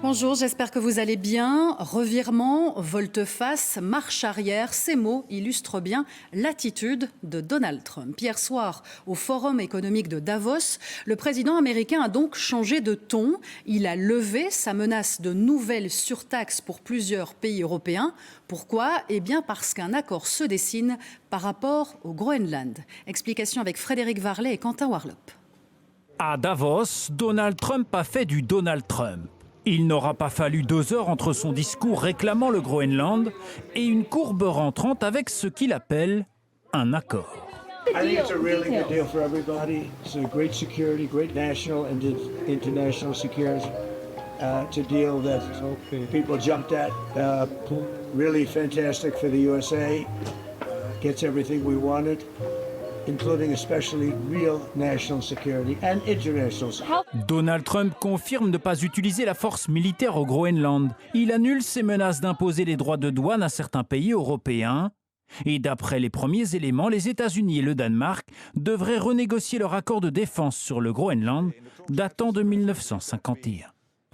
Bonjour, j'espère que vous allez bien. Revirement, volte-face, marche arrière, ces mots illustrent bien l'attitude de Donald Trump. Hier soir, au Forum économique de Davos, le président américain a donc changé de ton. Il a levé sa menace de nouvelles surtaxes pour plusieurs pays européens. Pourquoi ? Eh bien parce qu'un accord se dessine par rapport au Groenland. Explication avec Frédéric Varlet et Quentin Warlop. À Davos, Donald Trump a fait du Donald Trump. Il n'aura pas fallu 2 heures entre son discours réclamant le Groenland et une courbe rentrante avec ce qu'il appelle un accord. I think it's a really good deal for everybody. It's a great security, great national and international security. It's a deal that people jumped at. Really fantastic for the USA. Gets everything we wanted, including especially real national security and international security. Donald Trump confirme ne pas utiliser la force militaire au Groenland. Il annule ses menaces d'imposer les droits de douane à certains pays européens. Et d'après les premiers éléments, les États-Unis et le Danemark devraient renégocier leur accord de défense sur le Groenland datant de 1951.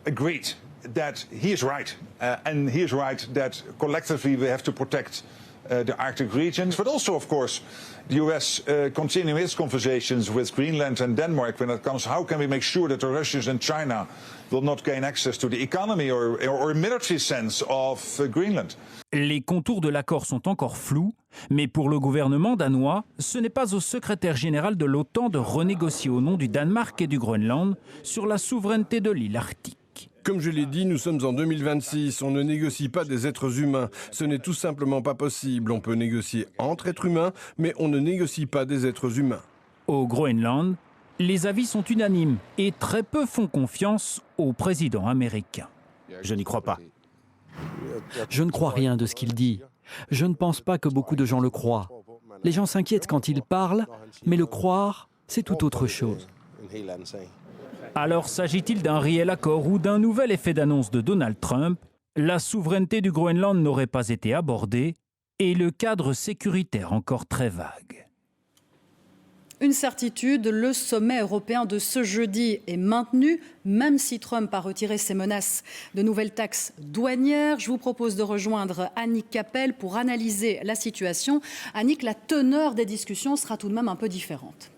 Agreed that he is right, and he is right that collectively we have to protect the Arctic regions, but also, of course, the US continuing its conversations with Greenland and Denmark when it comes, how can we make sure that the Russians and China will not gain access to the economy or military sense of Greenland. Les contours de l'accord sont encore flous, mais pour le gouvernement danois, ce n'est pas au secrétaire général de l'OTAN de renégocier au nom du Danemark et du Groenland sur la souveraineté de l'île arctique. Comme je l'ai dit, nous sommes en 2026, on ne négocie pas des êtres humains. Ce n'est tout simplement pas possible. On peut négocier entre êtres humains, mais on ne négocie pas des êtres humains. Au Groenland, les avis sont unanimes et très peu font confiance au président américain. Je n'y crois pas. Je ne crois rien de ce qu'il dit. Je ne pense pas que beaucoup de gens le croient. Les gens s'inquiètent quand il parle, mais le croire, c'est tout autre chose. Alors s'agit-il d'un réel accord ou d'un nouvel effet d'annonce de Donald Trump? La souveraineté du Groenland n'aurait pas été abordée et le cadre sécuritaire encore très vague. Une certitude, le sommet européen de ce jeudi est maintenu, même si Trump a retiré ses menaces de nouvelles taxes douanières. Je vous propose de rejoindre Annick Capel pour analyser la situation. Annick, la teneur des discussions sera tout de même un peu différente.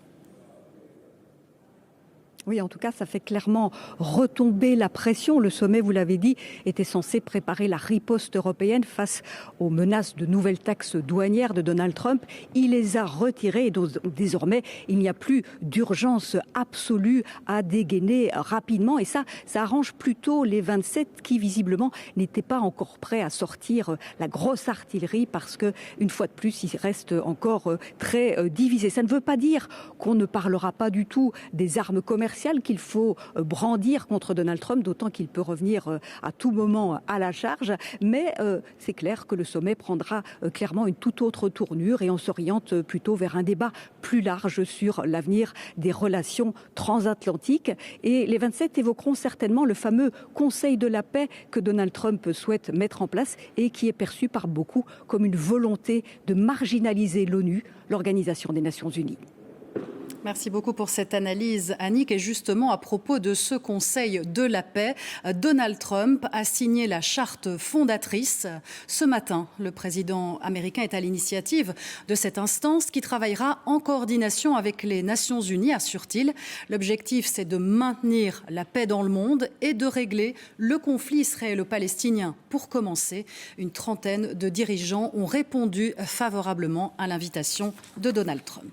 Oui, en tout cas, ça fait clairement retomber la pression. Le sommet, vous l'avez dit, était censé préparer la riposte européenne face aux menaces de nouvelles taxes douanières de Donald Trump. Il les a retirées et désormais, il n'y a plus d'urgence absolue à dégainer rapidement. Et ça arrange plutôt les 27 qui, visiblement, n'étaient pas encore prêts à sortir la grosse artillerie parce que, une fois de plus, ils restent encore très divisés. Ça ne veut pas dire qu'on ne parlera pas du tout des armes commerciales qu'il faut brandir contre Donald Trump, d'autant qu'il peut revenir à tout moment à la charge. Mais c'est clair que le sommet prendra clairement une toute autre tournure et on s'oriente plutôt vers un débat plus large sur l'avenir des relations transatlantiques. Et les 27 évoqueront certainement le fameux Conseil de la paix que Donald Trump souhaite mettre en place et qui est perçu par beaucoup comme une volonté de marginaliser l'ONU, l'Organisation des Nations Unies. Merci beaucoup pour cette analyse, Annick. Et justement, à propos de ce Conseil de la paix, Donald Trump a signé la charte fondatrice. Ce matin, le président américain est à l'initiative de cette instance qui travaillera en coordination avec les Nations Unies, assure-t-il. L'objectif, c'est de maintenir la paix dans le monde et de régler le conflit israélo-palestinien. Pour commencer, une trentaine de dirigeants ont répondu favorablement à l'invitation de Donald Trump.